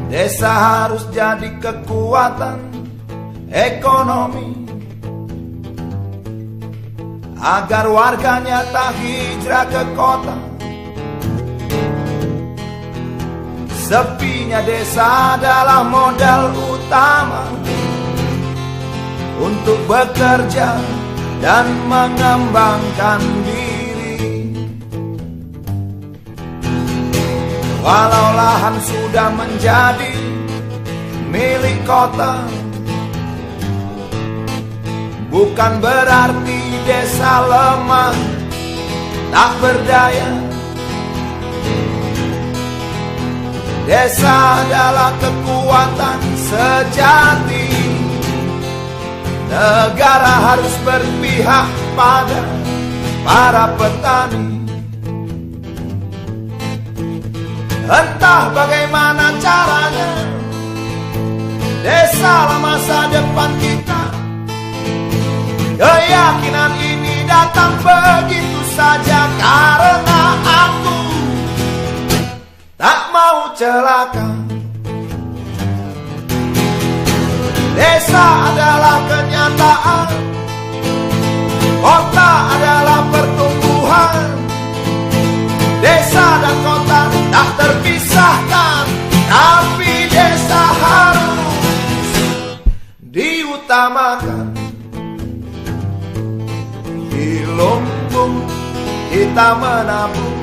Desa harus jadi kekuatan ekonomi agar warganya tak hijrah ke kota. Sepinya desa adalah modal utama untuk bekerja dan mengembangkan diri. Walau lahan sudah menjadi milik kota, bukan berarti desa lemah, tak berdaya. Desa adalah kekuatan sejati. Negara harus berpihak pada para petani. Entah bagaimana caranya, desalah masa depan kita. Keyakinan ini datang begitu saja karena aku tak mau celaka. Desa adalah kenyataan, kota adalah pertumbuhan. Desa dan kota tak terpisahkan, tapi desa harus diutamakan. Di lumbung kita menabung,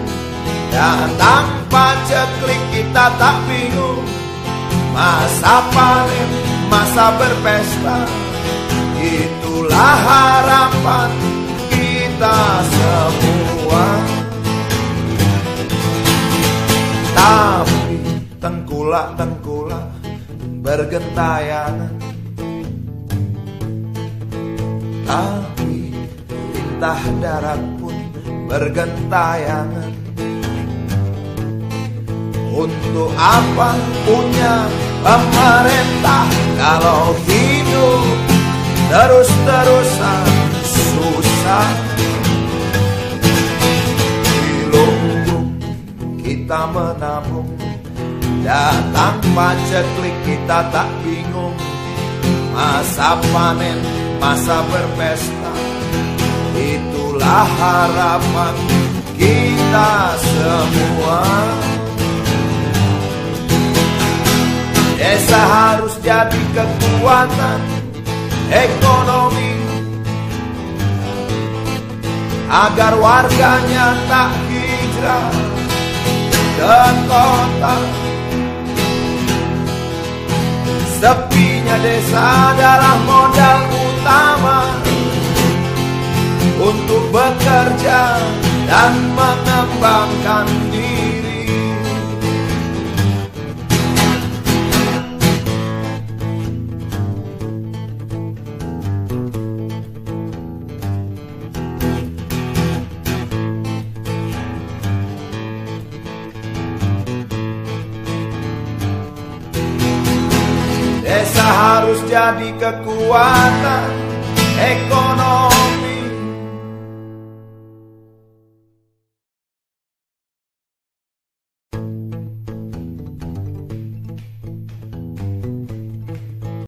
dan tanpa ceklik kita tak bingung. Masa panen, masa berpesta, itulah harapan kita semua. Tapi tengkulak-tengkulak bergentayangan, tapi tintah darat pun bergentayangan. Untuk apa punya pemerintah kalau hidup terus-terusan susah? Di lumbung kita menabung, dan tanpa ceklik kita tak bingung. Masa panen, masa berpesta, itulah harapan kita semua. Desa harus jadi kekuatan ekonomi agar warganya tak hijrah ke kota. Sepinya desa adalah modal utama untuk bekerja dan mengembangkan diri. Desa harus jadi kekuatan ekonomi